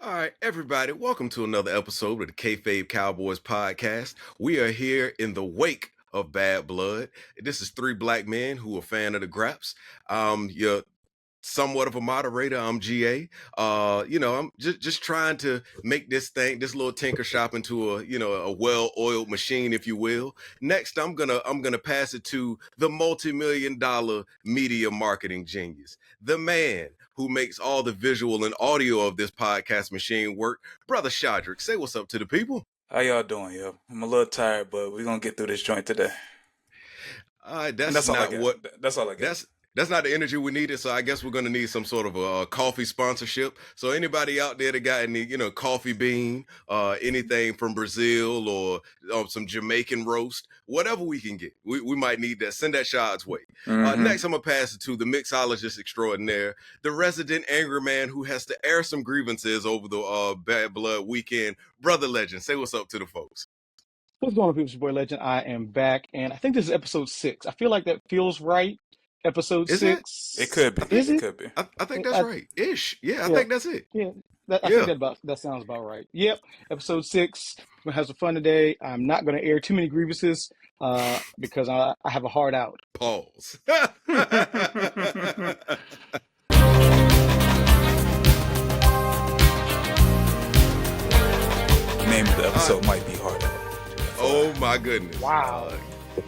All right, everybody, welcome to another episode of the Kayfabe Cowboys podcast. We are here in the wake of Bad Blood. This is three black men who are fan of the Graps. You're somewhat of a moderator. I'm GA. I'm just trying to make this little tinker shop into a well-oiled machine, if you will. Next, I'm gonna pass it to the multi-million-dollar media marketing genius, the man who makes all the visual and audio of this podcast machine work, Brother Shadrick. Say what's up to the people. How y'all doing, yo? I'm a little tired, but we're gonna get through this joint today. All right, That's all I get. That's all I get. That's not the energy we needed, so I guess we're going to need some sort of a coffee sponsorship. So anybody out there that got any, coffee bean, anything from Brazil or some Jamaican roast, whatever we can get, we might need that. Send that Shad's way. Next, I'm going to pass it to the mixologist extraordinaire, the resident angry man who has to air some grievances over the Bad Blood weekend. Brother Legend, say what's up to the folks. What's going on, people? It's your boy Legend. I am back, and I think this is episode 6. I feel like that feels right. Episode Is 6. It could be. Is it it? could be. I think that's right. Ish. Yeah, I think that's it. Yeah, I think that sounds about right. Yep, episode 6. We're gonna have some fun today. I'm not gonna air too many grievances because I have a hard out. Pause. Name of the episode might be harder. Oh my goodness! Wow.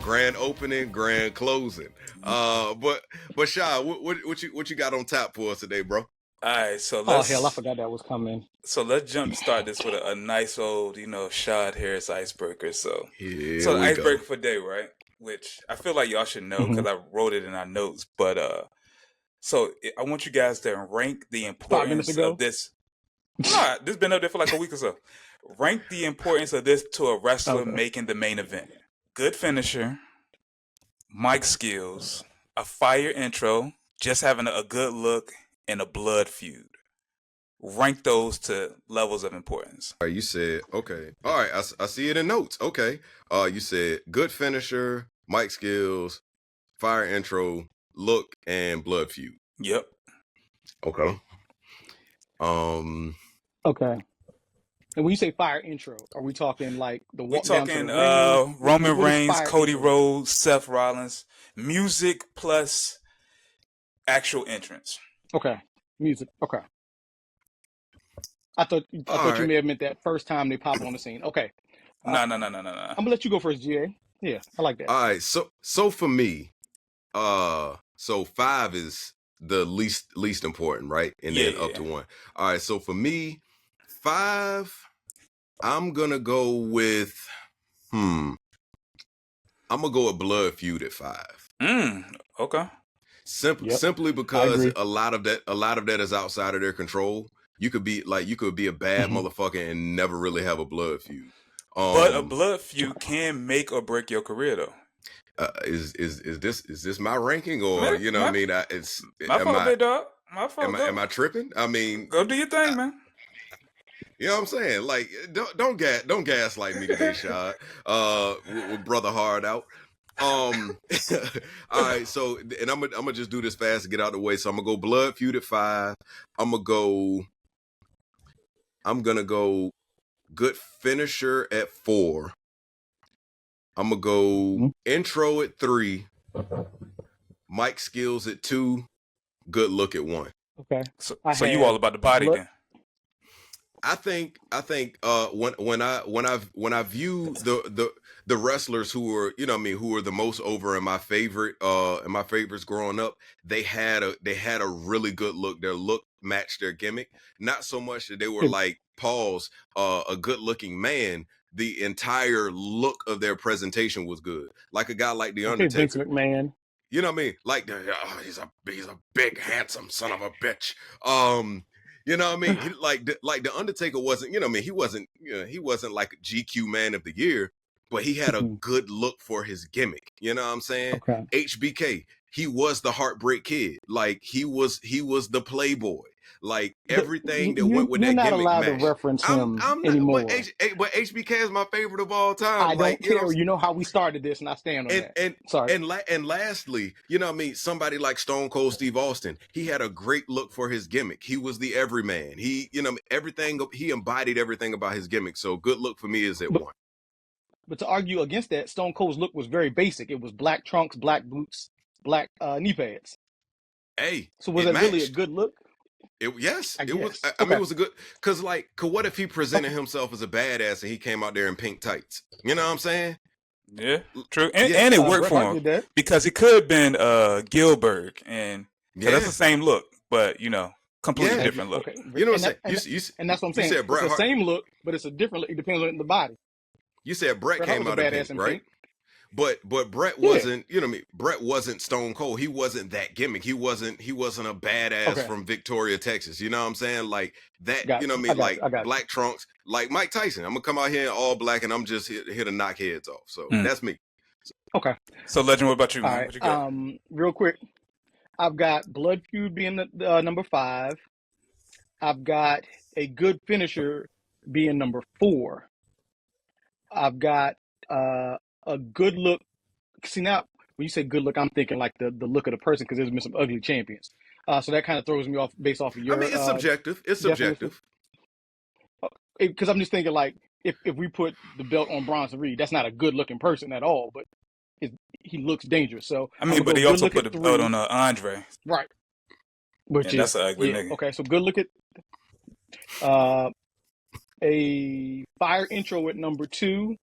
Grand opening, grand closing. But Sha, what you got on tap for us today, bro? All right, so I forgot that was coming. So let's start this with a nice old, Shad Harris icebreaker. So the icebreaker for day, right? Which I feel like y'all should know because I wrote it in our notes. But so I want you guys to rank the importance of this. Nah, this has been up there for like a week or so. Rank the importance of this to a wrestler making the main event. Good finisher, mic skills, a fire intro, just having a good look, and a blood feud. Rank those to levels of importance. All right, you said, okay. All right, I see it in notes. Okay. You said good finisher, mic skills, fire intro, look, and blood feud. Yep. Okay. Okay. And when you say fire intro, are we talking like the walk down to the ring? Roman Reigns, Cody Rhodes, Seth Rollins, music plus actual entrance. Okay, music. Okay. I thought you may have meant that first time they pop on the scene. Okay. No. I'm gonna let you go first, GA. Yeah, I like that. All right, so for me, so 5 is the least important, right? And then up to 1. All right, so for me, 5, I'm gonna go with I'm gonna go with blood feud at 5. Okay. Simply because a lot of that is outside of their control. You could be a bad motherfucker and never really have a blood feud. But a blood feud can make or break your career, though. Is this my ranking, or what I mean? It's my fault, big dog. My fault. Am I tripping? I mean, go do your thing, man. You know what I'm saying? Like, don't gaslight me today, Shad. With brother hard out. All right. So, and I'm gonna just do this fast to get out of the way. So I'm gonna go blood feud at 5. I'm gonna go good finisher at 4. I'm gonna go intro at 3. Mic skills at 2. Good look at 1. Okay. So you all about the body then? I think when I view the wrestlers who are who are the most over in my favorites growing up, they had a really good look. Their look matched their gimmick. Not so much that they were like Paul's a good looking man. The entire look of their presentation was good. Like a guy like The Undertaker. Vince McMahon. You know what I mean? Like he's a big handsome son of a bitch. You know what I mean? Like the Undertaker wasn't, he wasn't like GQ Man of the Year, but he had a good look for his gimmick. You know what I'm saying? Okay. HBK, he was the Heartbreak Kid. Like he was the Playboy. Like everything that You're went with that not gimmick allowed to mashed. reference I'm him not, anymore. but HBK is my favorite of all time. I Like, don't care. You know how we started this, and I stand on and that. and Sorry. and lastly, you know what I mean, somebody like Stone Cold Steve Austin, he had a great look for his gimmick. He was the everyman. He, you know, everything, he embodied everything about his gimmick. So good look for me is at one. But to argue against that, Stone Cold's look was very basic. It was black trunks, black boots, black knee pads. Hey, So was it that really a matched. good look? Yes, I it was. guess. I mean, Okay. it was a good, because like, what if he presented himself as a badass and he came out there in pink tights? You know what I'm saying? Yeah, true, and, Yeah, and it worked Bret for Hart him did that. because it could have been Gilbert, and because that's yeah, the same look, but you know, completely yeah. Thank you. different look. Okay. You know what I'm And saying? that's what I'm You saying. said It's Bret the Hart. same look, but it's a different look. It depends on the body. You said Bret Bret Hart came was a out in pink, badass in right? pink. But Bret Yeah. wasn't, you know what I mean? Bret wasn't Stone Cold. He wasn't that gimmick. He wasn't a badass Okay. from Victoria, Texas. You know what I'm saying? Like that, you Got know you. what I I mean? got you. Like I got you. black trunks, like Mike Tyson. I'm gonna come out here in all black and I'm just here to knock heads off. So that's me. Okay. So, Legend, what about you, All man? right. What you got? Real quick, I've got Blood Feud being the number 5. I've got a good finisher being number 4. I've got a good look. See, now when you say good look, I'm thinking like the look of the person, because there's been some ugly champions. So that kind of throws me off based off of I mean, your it's subjective. It's definition. subjective. Because I'm just thinking like if we put the belt on Bronson Reed, that's not a good looking person at all, but he looks dangerous. So I I'm mean, gonna but go he good also look put at the belt 3. on Andre, Right. Which and that's is, an ugly yeah, nigga. okay. So good look at a fire intro at number 2,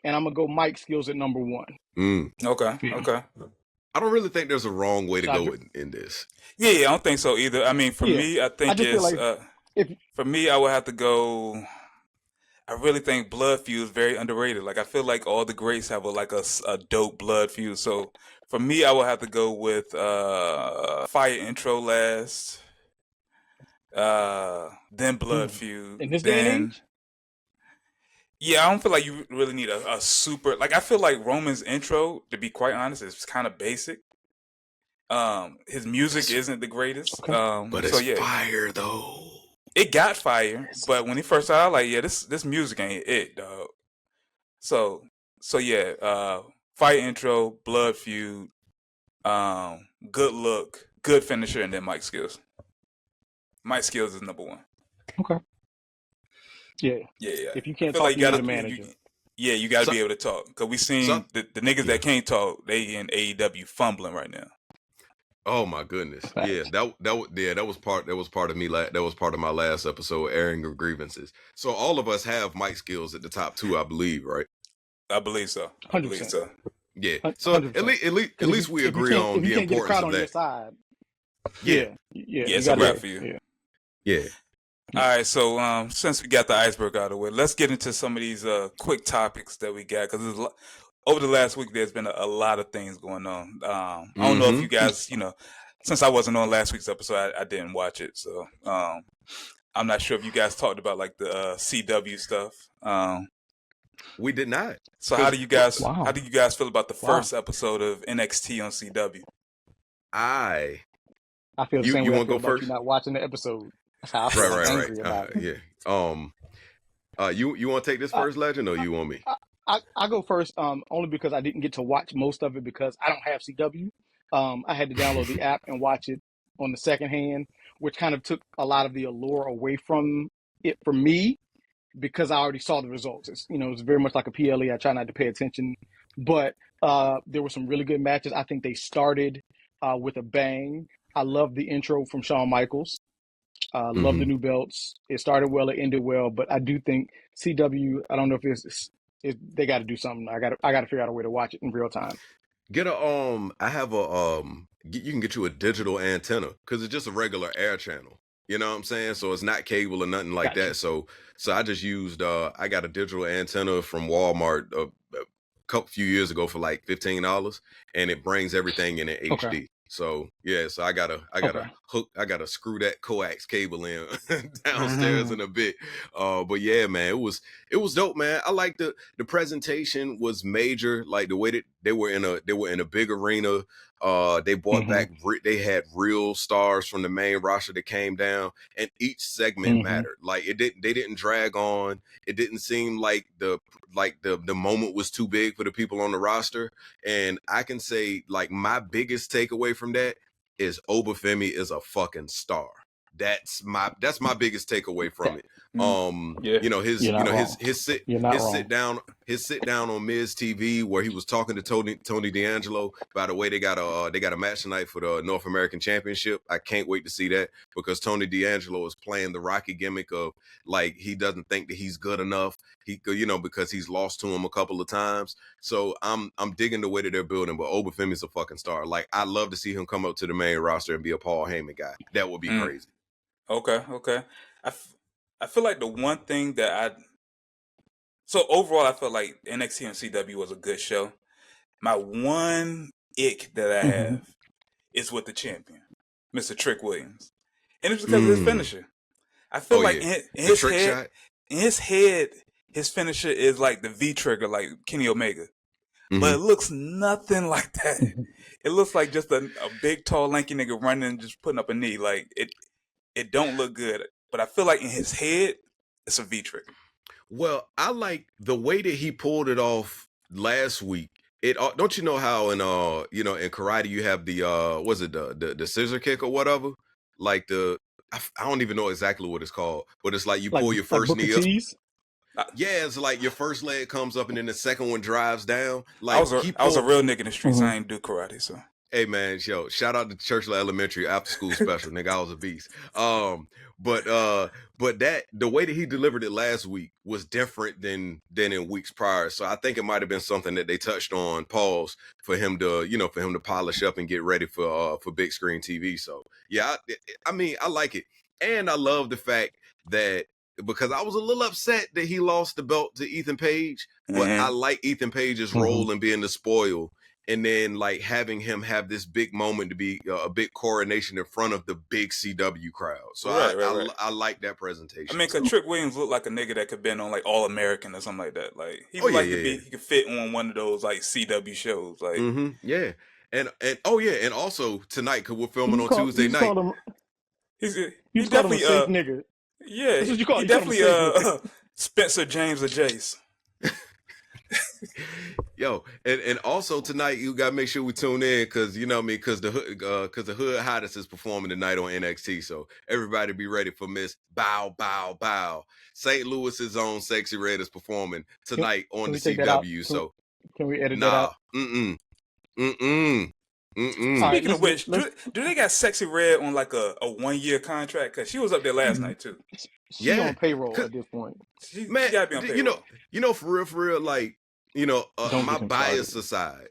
and I'm gonna go Mike skills at number 1. Okay, Yeah. okay. I don't really think there's a wrong way to So I go agree. in this. Yeah, I don't think so either. I mean, for Yeah, me, I I think just feel it's like if for me, I would have to go. I really think Blood Feud is very underrated. Like I feel like all the greats have a dope Blood Feud. So for me, I would have to go with Fire intro last, then Blood Feud, in this day and then age, yeah. I don't feel like you really need a super like. I feel like Roman's intro, to be quite honest, is kind of basic. His music isn't the greatest. okay, But So it's yeah, fire though. it got fire, but when he first started, I was like, yeah, this music ain't it, dog. So yeah, fight intro, blood feud, good look, good finisher, and then Mike Skills. Mike Skills is number 1. okay, yeah. Yeah. If you I can't feel talk, like you need a manager. you got to So, be able to talk because we so seen the niggas yeah. that can't talk. They in AEW fumbling right now. Oh my goodness. Yeah, Facts. that was part of me that was part of my last episode, airing of grievances. So all of us have Mike skills at the top 2, I believe, right? I believe so. I believe 100%. so. Yeah. So 100%. At least we agree on If you the can't get a importance crowd of on your that. side, Yeah. yeah, Yeah, you it's a got wrap to, for you. yeah. Yeah. All right, so since we got the iceberg out of the way, let's get into some of these quick topics that we got because over the last week there's been a lot of things going on. I don't know if you guys, since I wasn't on last week's episode, I didn't watch it, so I'm not sure if you guys talked about like the CW stuff. We did not. So how do you guys Wow. feel about the first episode of NXT on CW? I feel the same you way I want to feel go about first? you not watching the episode. That's how I feel. I'm Right. angry about it. Yeah. You want to take this first, Legend, or you want me? I go first, only because I didn't get to watch most of it because I don't have CW. I had to download the app and watch it on the second hand, which kind of took a lot of the allure away from it for me because I already saw the results. It's very much like a PLE. I try not to pay attention, but there were some really good matches. I think they started with a bang. I love the intro from Shawn Michaels. Love the new belts. It started well, it ended well, but I do think CW. I don't know if they got to do something. I got to figure out a way to watch it in real time. Get a I have a you can get you a digital antenna because it's just a regular air channel. You know what I'm saying? So it's not cable or nothing like Gotcha. that. So I just used I got a digital antenna from Walmart a few years ago for like $15, and it brings everything in Okay. HD. So yeah, so I gotta hook, I gotta screw that coax cable in downstairs in a bit. But yeah, man, it was dope, man. I like the presentation was major, like the way that they were in a big arena. They brought back. They had real stars from the main roster that came down, and each segment mattered. Like it didn't. They didn't drag on. It didn't seem like the moment was too big for the people on the roster. And I can say, like, my biggest takeaway from that is Obafemi is a fucking star. That's my biggest takeaway from it. His sit down on Miz TV where he was talking to Tony D'Angelo. By the way, they got a match tonight for the North American Championship. I can't wait to see that because Tony D'Angelo is playing the Rocky gimmick of like he doesn't think that he's good enough. Because he's lost to him a couple of times. So I'm digging the way that they're building. But Obafemi's a fucking star. Like I'd love to see him come up to the main roster and be a Paul Heyman guy. That would be crazy. Okay. I feel like the one thing that so overall I feel like NXT and CW was a good show. My one ick that I have is with the champion, Mr. Trick Williams. And it's because of his finisher. I feel like in his head, his finisher is like the V trigger, like Kenny Omega. But it looks nothing like that. It looks like just a big, tall, lanky nigga running and just putting up a knee. Like it don't look good. But I feel like in his head, it's a V trigger. Well, I like the way that he pulled it off last week. It don't you know how in in karate you have the the scissor kick or whatever? Like I don't even know exactly what it's called, but it's like you pull your first knee up. Yeah, it's like your first leg comes up and then the second one drives down. Like I was a real nigga in the streets. I ain't do karate, so. Hey man, shout out to Churchill Elementary after school special, nigga. I was a beast. But that the way that he delivered it last week was different than in weeks prior. So I think it might have been something that they touched on, pause, for him to polish up and get ready for big screen TV. So yeah, I mean I like it, and I love the fact that because I was a little upset that he lost the belt to Ethan Page, but I like Ethan Page's role in being the spoil. And then, like, having him have this big moment to be a big coronation in front of the big CW crowd. So I like that presentation. I mean, because Trick Williams looked like a nigga that could been on, like, All American or something like that. Like, he he could fit on one of those, like, CW shows. Like, yeah. And also tonight, because we're filming on Tuesday night. He's definitely a safe nigga. Yeah. That's what you call he definitely Spencer James or Jace. Yo, and also tonight you gotta make sure we tune in because you know me because the hood hottest is performing tonight on NXT, so everybody be ready for Miss Bow Bow Bow. St. Louis's own Sexy Red is performing tonight on the CW. So can we edit that out? Speaking of which, do they got Sexy Red on like a 1-year contract? Because she was up there last night too. She's on payroll at this point. She gotta be on payroll. You know, for real, like. My bias aside,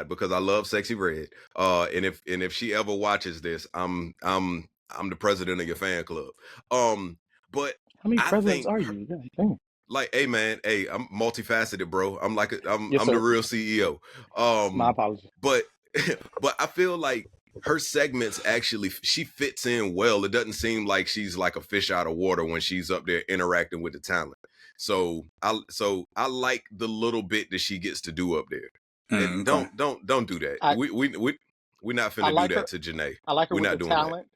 because I love Sexy Red. And if she ever watches this, I'm the president of your fan club. But how many presidents are you? Like, hey man, I'm multifaceted, bro. I'm the real CEO. My apologies. But I feel like her segments actually she fits in well. It doesn't seem like she's like a fish out of water when she's up there interacting with the talent. So I like the little bit that she gets to do up there. And don't do that. We're not finna do that to Janae. I like her with the talent.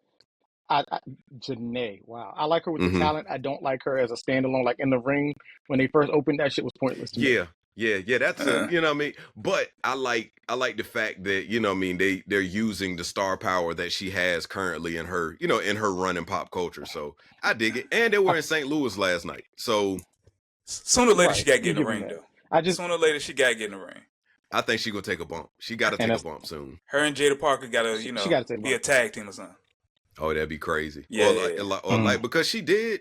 Janae, wow. I like her with the talent. I don't like her as a standalone, like in the ring. When they first opened, that shit was pointless to me. Yeah. That's you know what I mean. But I like the fact that you know what I mean they're using the star power that she has currently in her in her run in pop culture. So I dig it. And they were in St. Louis last night. So sooner or later she gotta get in the ring though. Sooner or later she gotta get in the ring. I think she gonna take a bump. She gotta take a bump soon. Her and Jada Parker gotta be a tag team or something. Oh, that'd be crazy. Yeah, like because she did,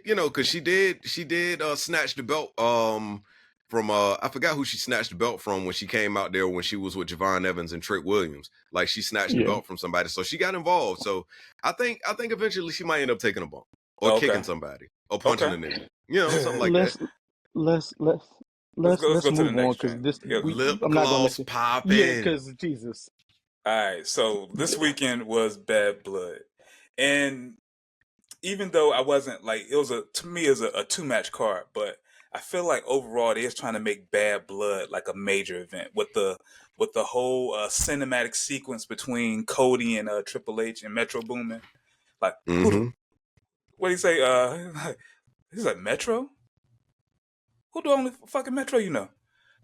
snatch the belt from I forgot who she snatched the belt from when she came out there when she was with Javon Evans and Trick Williams. Like she snatched the belt from somebody, so she got involved. So I think eventually she might end up taking a bump or kicking somebody or punching a nigga, something like that. Let's move on because lip gloss popping. Yeah, because Jesus. All right, so this weekend was Bad Blood, and even though I wasn't like it was a 2-match card, but I feel like overall they is trying to make Bad Blood like a major event with the with the whole cinematic sequence between Cody and Triple H and Metro Boomin. Like, Mm-hmm. what do you say? He's like, Metro? Who the only fucking Metro you know?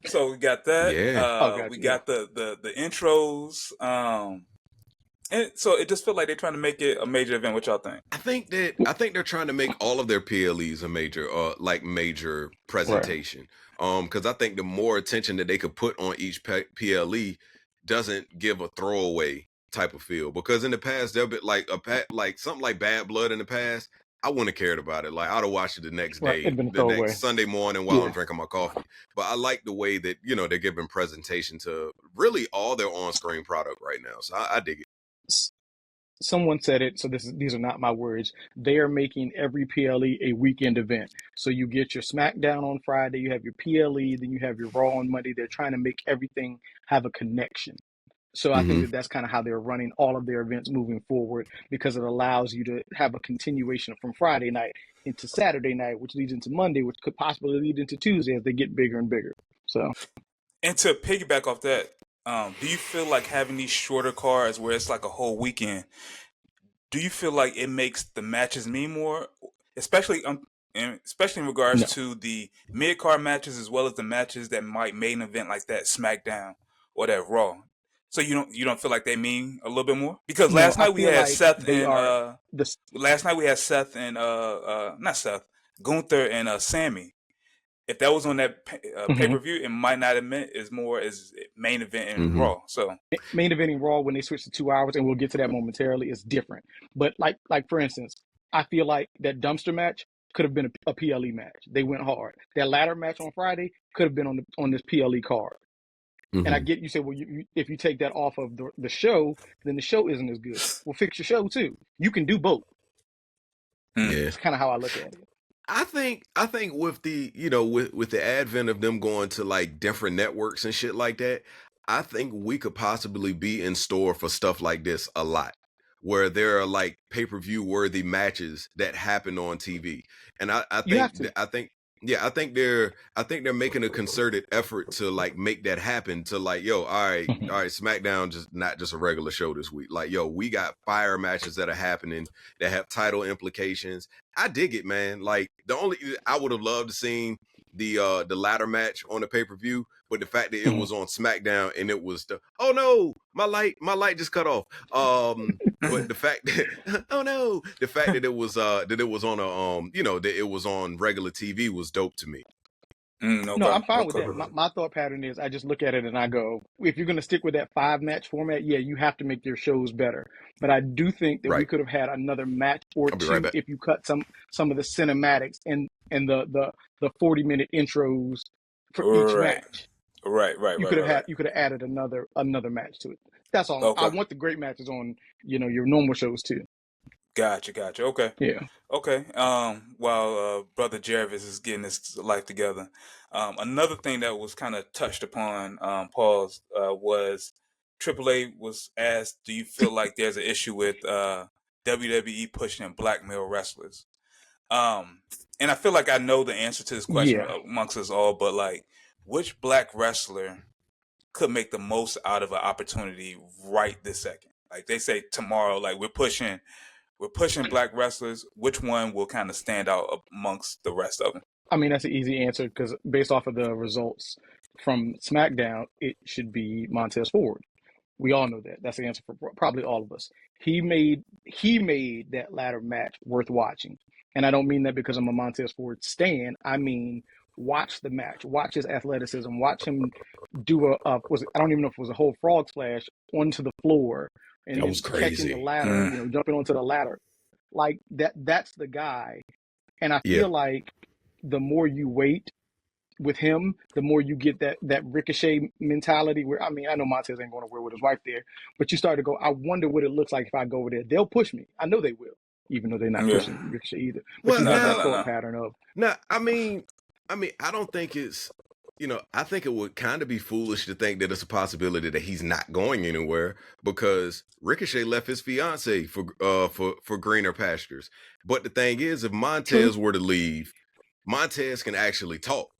So we got that. Yeah. Oh, gotcha. We Yeah. got the intros. And so it just felt like they're trying to make it a major event. What y'all think? I think they're trying to make all of their PLEs a major presentation. Because I think the more attention that they could put on each PLE doesn't give a throwaway type of feel. Because in the past there'll be like something like Bad Blood in the past. I wouldn't have cared about it. Like I'd have watched it the next Right. day, It'd been a the throwaway. next Sunday morning while I'm drinking my coffee. But I like the way that they're giving presentation to really all their on-screen product right now. So I dig it. Someone said it, so these are not my words. They are making every PLE a weekend event. So you get your SmackDown on Friday, you have your PLE, then you have your Raw on Monday. They're trying to make everything have a connection. So I think that's kind of how they're running all of their events moving forward, because it allows you to have a continuation from Friday night into Saturday night, which leads into Monday, which could possibly lead into Tuesday as they get bigger and bigger. So, and to piggyback off that, do you feel like having these shorter cards where it's like a whole weekend? Do you feel like it makes the matches mean more, especially in regards to the mid card matches as well as the matches that might main event like that SmackDown or that Raw? So you don't feel like they mean a little bit more? Because last night we had Seth and not Seth, Gunther and Sammy. If that was on that pay per view, it might not have meant as more as main event in Raw. So main eventing Raw, when they switch to 2 hours, and we'll get to that momentarily, is different. But like for instance, I feel like that dumpster match could have been a PLE match. They went hard. That ladder match on Friday could have been on this PLE card. And I get you said, well, if you take that off of the show, then the show isn't as good. Well, fix your show too. You can do both. Yeah, it's kind of how I look at it. I think with the with the advent of them going to like different networks and shit like that, I think we could possibly be in store for stuff like this a lot, where there are like pay-per-view worthy matches that happen on TV. And I think they're making a concerted effort to like make that happen, to like, all right, SmackDown just not just a regular show this week. Like, we got fire matches that are happening that have title implications. I dig it, man. Like I would have loved to seen the ladder match on the pay-per-view, but the fact that it was on SmackDown and it was oh no, my light just cut off. But the fact that it was on a that it was on regular TV was dope to me. No, I'm fine with that. My thought pattern is I just look at it and I go, if you're going to stick with that 5-match format, you have to make your shows better. But I do think that we could have had another match or two if you cut some of the cinematics and the 40-minute intros for each match. Right. You could have added another match to it. That's all. Okay. I want the great matches on your normal shows too. Gotcha. Okay. Yeah. Okay. While Brother Jervis is getting his life together, another thing that was kind of touched upon, Paul's, was AAA was asked, do you feel like there's an issue with WWE pushing black male wrestlers? And I feel like I know the answer to this question amongst us all, but like, which black wrestler could make the most out of an opportunity right this second? Like they say tomorrow, like we're pushing black wrestlers. Which one will kind of stand out amongst the rest of them? I mean, that's an easy answer because based off of the results from SmackDown, it should be Montez Ford. We all know that. That's the answer for probably all of us. He made that ladder match worth watching. And I don't mean that because I'm a Montez Ford stan. I mean, watch the match. Watch his athleticism. Watch him do I don't even know if it was a whole frog splash onto the floor. And that was crazy. Catching the ladder, jumping onto the ladder. Like that's the guy. And I feel like the more you wait with him, the more you get that Ricochet mentality where, I mean, I know Montez ain't going to wear with his wife there, but you start to go, I wonder what it looks like if I go over there. They'll push me. I know they will, even though they're not pushing Ricochet either. But you have that thought pattern of. No, I mean, I don't think it's, I think it would kind of be foolish to think that it's a possibility that he's not going anywhere, because Ricochet left his fiance for greener pastures. But the thing is, if Montez were to leave, Montez can actually talk.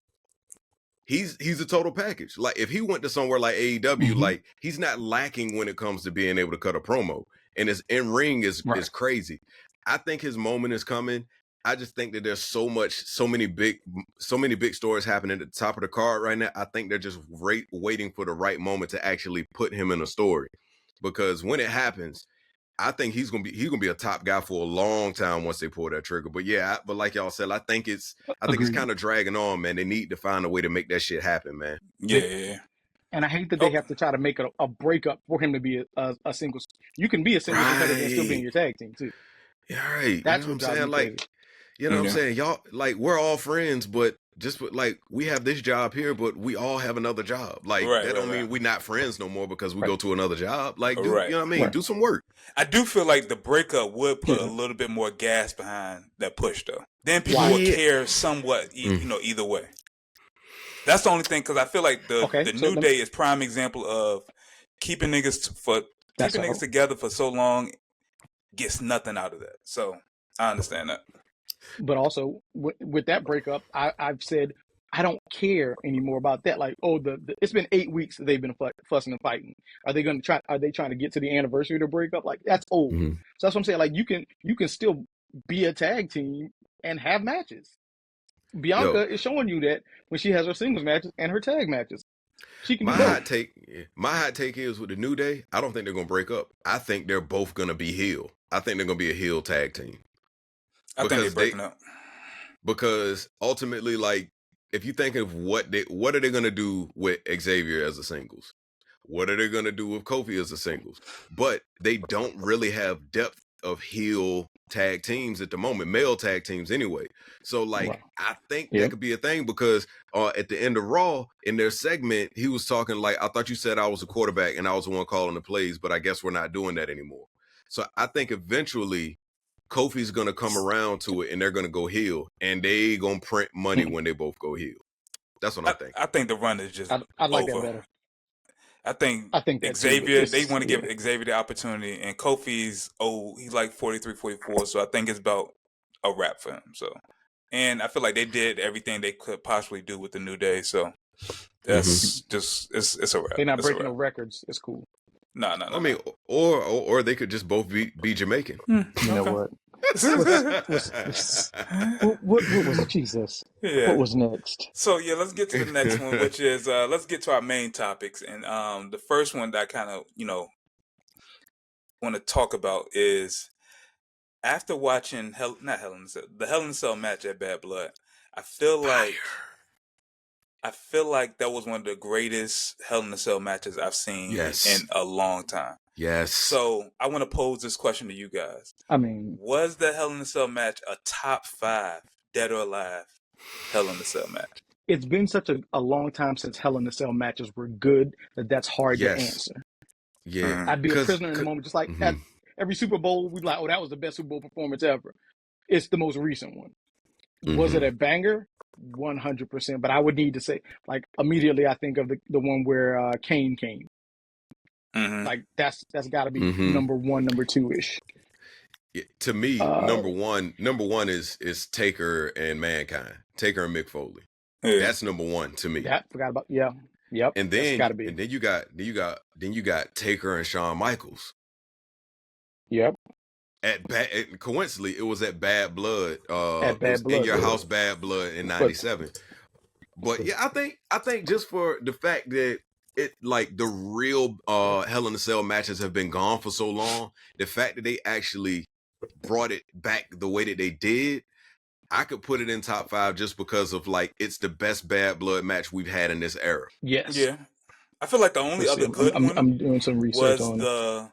he's a total package. Like if he went to somewhere like AEW, like he's not lacking when it comes to being able to cut a promo, and his in ring is crazy. I think his moment is coming. I just think that there's so many big stories happening at the top of the card right now. I think they're just waiting for the right moment to actually put him in a story, because when it happens, I think he's gonna be a top guy for a long time once they pull that trigger. But yeah, but like y'all said, I think it's kind of dragging on, man. They need to find a way to make that shit happen, man. Yeah. And I hate that they have to try to make a breakup for him to be a singles. You can be a singles competitor and still be in your tag team too. Yeah, right. That's you know what I'm saying. Like, you know what I'm saying? Y'all, like, we're all friends, but just like we have this job here, but we all have another job. Like that don't mean we're not friends no more because we go to another job. Like, you know what I mean? Do some work. I do feel like the breakup would put a little bit more gas behind that push, though. Then people would care somewhat, either way. That's the only thing, because I feel like the New Day is prime example of keeping niggas together for so long gets nothing out of that. So I understand that. But also with that breakup, I've said I don't care anymore about that. Like, it's been 8 weeks that they've been fussing and fighting. Are they trying to get to the anniversary of the breakup? Like, that's old. So that's what I'm saying. Like, you can still be a tag team and have matches. Bianca is showing you that when she has her singles matches and her tag matches. She can do both. My hot take is with the New Day, I don't think they're gonna break up. I think they're both gonna be heel. I think they're gonna be a heel tag team. I think they're breaking up. Because ultimately, like, if you think of what are they gonna do with Xavier as a singles? What are they gonna do with Kofi as a singles? But they don't really have depth of heel tag teams at the moment, male tag teams anyway. So like, I think that could be a thing, because at the end of Raw, in their segment, he was talking like, I thought you said I was a quarterback and I was the one calling the plays, but I guess we're not doing that anymore. So I think eventually Kofi's gonna come around to it and they're gonna go heel, and they gonna print money when they both go heel. That's what I think. I think the run is just I like that better. I think Xavier, they want to give Xavier the opportunity, and Kofi's he's like 43, 44, so I think it's about a wrap for him. So, and I feel like they did everything they could possibly do with the New Day, so that's just it's a wrap. They're not breaking no records. It's cool. No. I mean, or they could just both be Jamaican. You know what? What was Jesus? Yeah. What was next? So let's get to the next one, which is let's get to our main topics. And the first one that I kind of want to talk about is, after watching the Hell in a Cell match at Bad Blood, I feel like that was one of the greatest Hell in a Cell matches I've seen in a long time. Yes. So I want to pose this question to you guys. I mean, was the Hell in a Cell match a top 5 dead or alive Hell in a Cell match? It's been such a long time since Hell in a Cell matches were good that's hard to answer. Yeah. I'd be a prisoner in the moment, just like at every Super Bowl, we'd be like, oh, that was the best Super Bowl performance ever. It's the most recent one. Was it a banger? 100%. But I would need to say, like, immediately I think of the one where Kane came. Like that's got to be number 1, number 2-ish. Yeah, to me, number one is Taker and Mankind, Taker and Mick Foley. Yeah. That's number 1 to me. Yeah, forgot about yep. And then gotta be. And then you got Taker and Shawn Michaels. Yep. Coincidentally, it was at Bad Blood. In your house, Bad Blood in '97. But yeah, I think just for the fact that it, like, the real Hell in a Cell matches have been gone for so long, the fact that they actually brought it back the way that they did, I could put it in top 5 just because of, like, it's the best Bad Blood match we've had in this era. Yes. Yeah. I feel like the only other good one I'm doing some research on the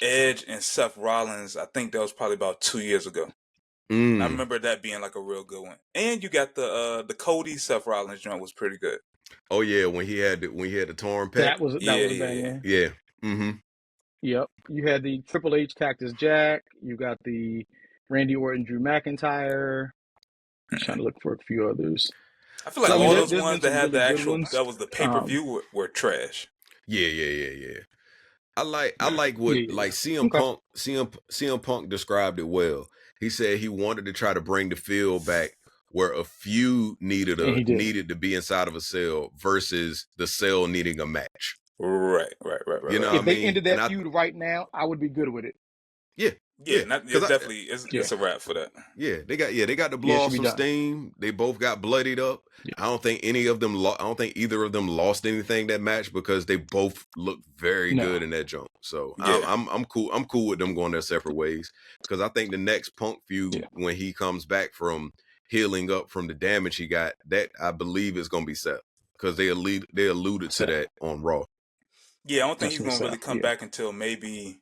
Edge and Seth Rollins. I think that was probably about 2 years ago. I remember that being like a real good one. And you got the Cody Seth Rollins joint was pretty good. Oh yeah, when he had the torn pec. That was a bang one. Yeah. Yep. You had the Triple H Cactus Jack. You got the Randy Orton Drew McIntyre. I'm trying to look for a few others. I feel like all those ones that had the actual that was the pay-per-view were trash. Yeah. I like what like CM Punk described it well. He said he wanted to try to bring the feel back where a feud And he did. needed to be inside of a cell versus the cell needing a match. Right. You know If what I they mean? ended that feud right now, I would be good with it. Yeah. Definitely, it's a wrap for that. They got to blow Yeah, it should off be some done. steam. They both got bloodied up. Yeah. I don't think any of them. I don't think either of them lost anything that match because they both look very No. good in that jump. So Yeah. I'm cool. I'm cool with them going their separate ways because I think the next Punk feud when he comes back from healing up from the damage he got, that I believe is going to be set because they alluded to that on Raw. Yeah, I don't think That's he's going to really come back until maybe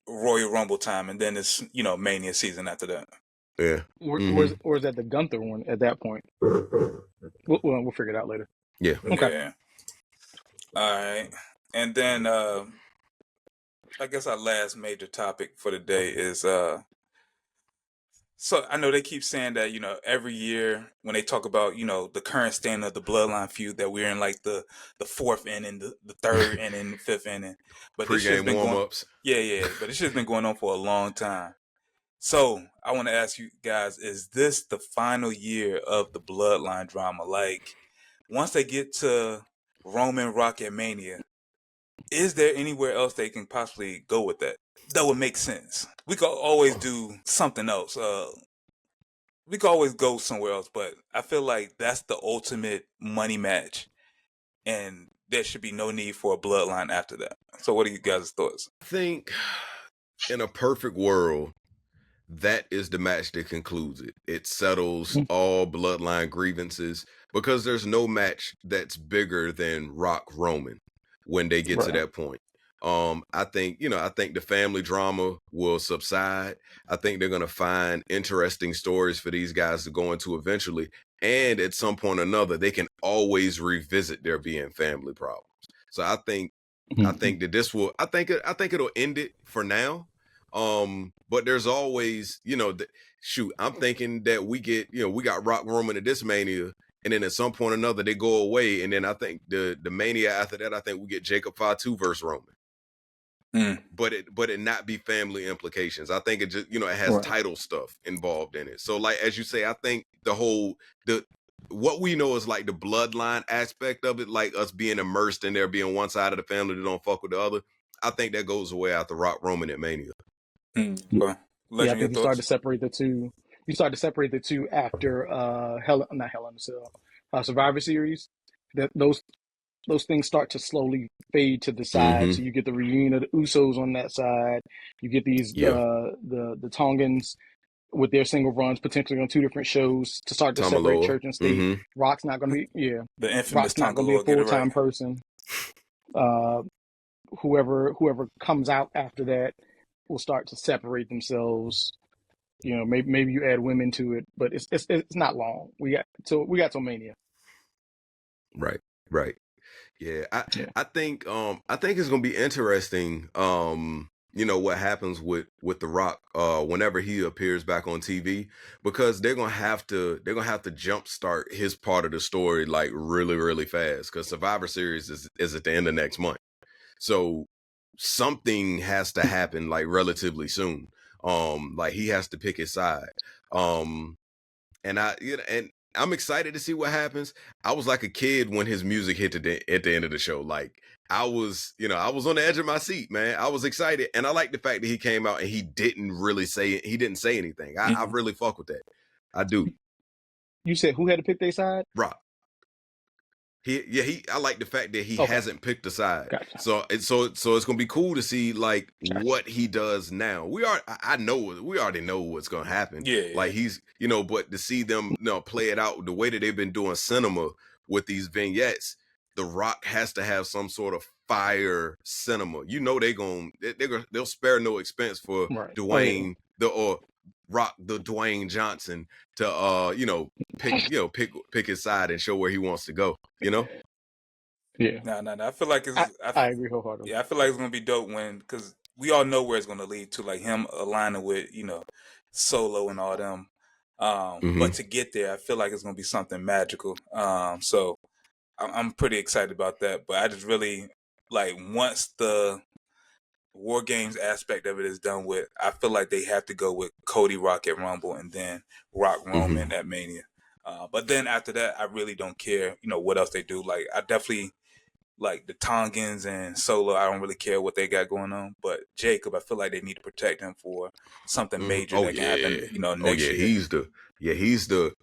Royal Rumble time, and then it's Mania season after that. Yeah. Or is that the Gunther one at that point? We'll figure it out later. Yeah. Okay. Yeah. All right, and then I guess our last major topic for the day is so I know they keep saying that every year when they talk about the current standing of the Bloodline feud that we're in like the fourth inning, the third inning, the fifth inning, but this shit's Pre-game been going warm-ups. but this shit's been going on for a long time. So I want to ask you guys: is this the final year of the Bloodline drama? Like, once they get to Roman Rocket Mania, is there anywhere else they can possibly go with that? That would make sense. We could always do something else. We could always go somewhere else, but I feel like that's the ultimate money match, and there should be no need for a Bloodline after that. So, what are you guys' thoughts? I think in a perfect world, that is the match that concludes it. It settles all Bloodline grievances because there's no match that's bigger than Rock Roman when they get to that point. I think the family drama will subside. I think they're gonna find interesting stories for these guys to go into eventually. And at some point or another, they can always revisit there being family problems. So I think that this will I think it'll end it for now. But there's always, I'm thinking that we got Rock Roman at this Mania, and then at some point or another they go away, and then I think the Mania after that, I think we get Jacob Fatu versus Roman. But it not be family implications. I think it just it has title stuff involved in it. So like as you say, I think what we know is like the bloodline aspect of it, like us being immersed in there being one side of the family that don't fuck with the other. I think that goes away after Rock Roman at Mania. Well, I think you start to separate the two. You start to separate the two after Hell in a Cell, Survivor Series. That those things start to slowly fade to the side. So you get the reunion of the Usos on that side. You get these the Tongans with their single runs potentially on two different shows to start to separate church and state. Rock's not going to be the infamous Rock's not going to be a full-time person. Whoever comes out after that will start to separate themselves. Maybe you add women to it, but it's not long. We got till Mania. Right. Yeah. I think it's gonna be interesting. What happens with The Rock whenever he appears back on TV, because they're gonna have to jumpstart his part of the story like really, really fast, because Survivor Series is at the end of next month. So something has to happen like relatively soon. Like he has to pick his side. And I'm excited to see what happens. I was like a kid when his music hit at the end of the show. Like I was on the edge of my seat, man. I was excited, and I like the fact that he came out and he didn't say anything. I really fuck with that. I do. You said who had to pick their side? Rock. I like the fact that he hasn't picked a side. Gotcha. So it's gonna be cool to see like what he does now. We already know what's gonna happen. Yeah. Like he's but to see them play it out the way that they've been doing cinema with these vignettes, The Rock has to have some sort of fire cinema. They'll spare no expense for Dwayne Rock the Dwayne Johnson to pick his side and show where he wants to go. Yeah. No. I feel like I agree wholeheartedly. Yeah, I feel like it's gonna be dope because we all know where it's gonna lead to, like him aligning with Solo and all them. But to get there, I feel like it's gonna be something magical. So I'm pretty excited about that. But I just really like once the War Games aspect of it is done with, I feel like they have to go with Cody Rock at Rumble and then Rock Roman at Mania. But then after that, I really don't care, what else they do. Like, I definitely like the Tongans and Solo. I don't really care what they got going on. But Jacob, I feel like they need to protect him for something major that can happen, next year. He's the.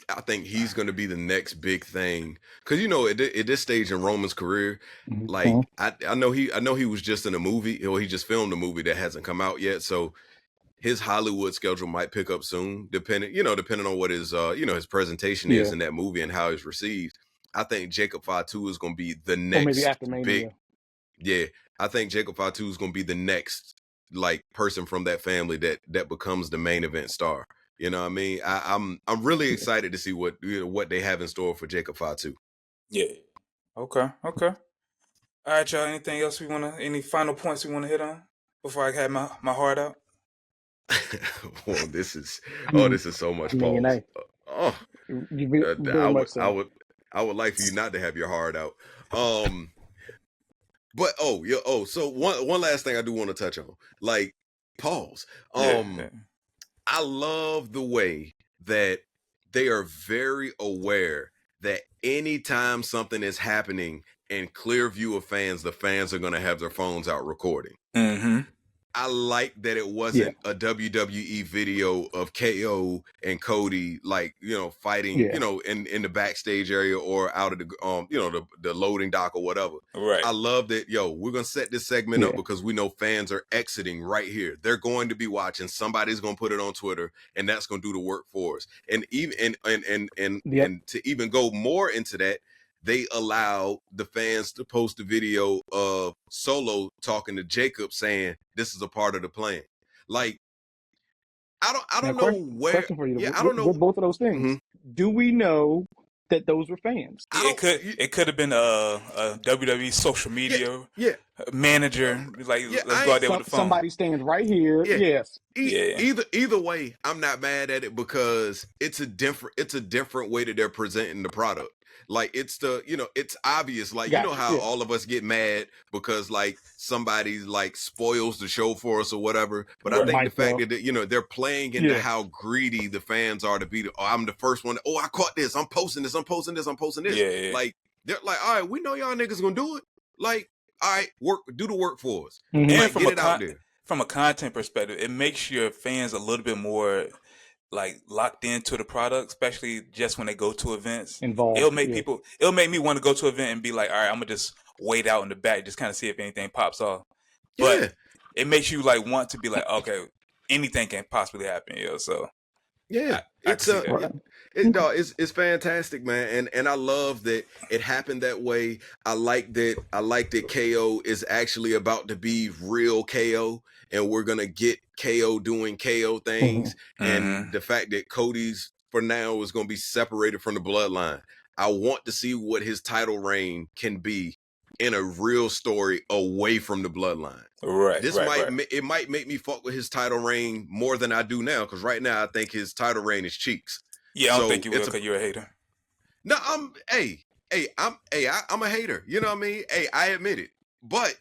I think he's going to be the next big thing because at this stage in Roman's career, like I know he was just in a movie, or he just filmed a movie that hasn't come out yet. So his Hollywood schedule might pick up soon, depending on what his his presentation is in that movie and how it's received. I think Jacob Fatu is going to be the next, or maybe after Mania. Big. Yeah, I think Jacob Fatu is going to be the next like person from that family that becomes the main event star. You know what I mean? I'm really excited to see what they have in store for Jacob Fatu. Yeah. Okay. All right, y'all. Anything else any final points we want to hit on before I have my heart out? Well, this is so much pause. I would like for you not to have your heart out. But so one last thing I do want to touch on. Like, pause. I love the way that they are very aware that anytime something is happening in clear view of fans, the fans are going to have their phones out recording. I like that it wasn't a WWE video of KO and Cody, like, fighting, in the backstage area or out of the, the loading dock or whatever. Right. I love that. We're going to set this segment up because we know fans are exiting right here. They're going to be watching. Somebody's going to put it on Twitter, and that's going to do the work for us. And even, and to even go more into that, they allow the fans to post a video of Solo talking to Jacob saying this is a part of the plan. Like, I don't know where. Question for you. I don't know. With both of those things, do we know that those were fans? It could have been a WWE social media manager. Like, let's go out there with the phone. Somebody stands right here. Yes. Either way, I'm not mad at it because it's a different way that they're presenting the product. Like, it's it's obvious. Like, how all of us get mad because like somebody like spoils the show for us or whatever. But I think the fact that they're playing into how greedy the fans are to be. I'm the first one. I caught this. I'm posting this. Yeah. Like, they're like, all right, we know y'all niggas gonna do it. Like, all right, do the work for us. And from a content perspective, it makes your fans a little bit more like locked into the product, especially just when they go to events. Involved. It'll make me want to go to an event and be like, all right, I'm gonna just wait out in the back, just kind of see if anything pops off. But it makes you like want to be like, okay, anything can possibly happen, So it's fantastic, man, and I love that it happened that way. I like that KO is actually about to be real KO, and we're gonna get KO doing KO things, and the fact that Cody's for now is gonna be separated from the Bloodline. I want to see what his title reign can be in a real story away from the Bloodline. Right. It might make me fuck with his title reign more than I do now, because right now I think his title reign is cheeks. Yeah, I don't think you will because you're a hater. No, I'm a hater. You know what I mean? Hey, I admit it. But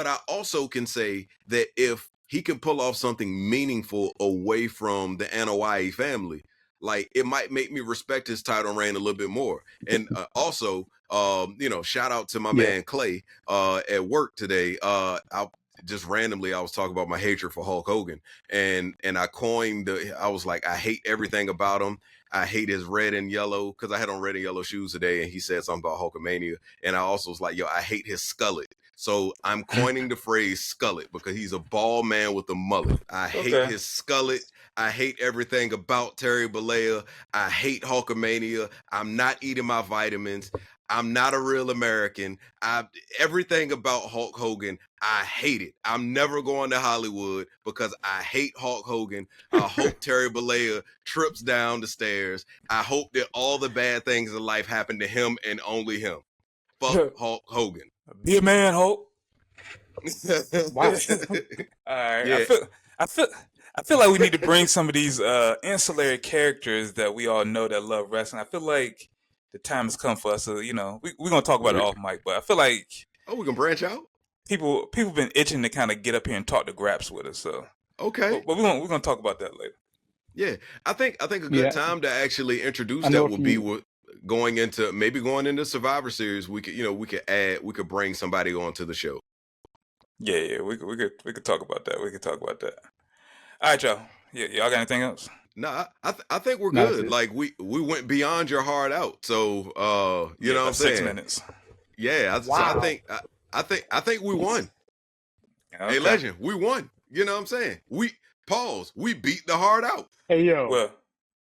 I also can say that if he can pull off something meaningful away from the Anoa'i family, like, it might make me respect his title reign a little bit more. And also, shout out to my man Clay at work today. I was talking about my hatred for Hulk Hogan, and I coined I was like, I hate everything about him. I hate his red and yellow, because I had on red and yellow shoes today, and he said something about Hulkamania. And I also was like, I hate his skullet. So I'm coining the phrase skullet because he's a bald man with a mullet. I hate his skullet. I hate everything about Terry Bollea. I hate Hulkamania. I'm not eating my vitamins. I'm not a real American. Everything about Hulk Hogan, I hate it. I'm never going to Hollywood because I hate Hulk Hogan. I hope Terry Bollea trips down the stairs. I hope that all the bad things in life happen to him and only him. Fuck Hulk Hogan. Be a man, Hulk. Wow. All right. Yeah. I feel like we need to bring some of these ancillary characters that we all know that love wrestling. I feel like the time has come for us. So, we're gonna talk about it off mic, but I feel like we can branch out. people been itching to kind of get up here and talk to Graps with us. So okay, but we're gonna talk about that later. yeah, I think a good time to actually introduce that would be with going into Survivor Series. We could bring somebody on to the show. Yeah, we could talk about that. We could talk about that. All right, y'all. Y'all got anything else? No, I think we're good. Like we went beyond your heart out. So you know what I'm saying? 6 minutes. Yeah, wow. So I think we won. Okay. Hey, Legend, we won. You know what I'm saying? We beat the heart out. Hey yo. Well,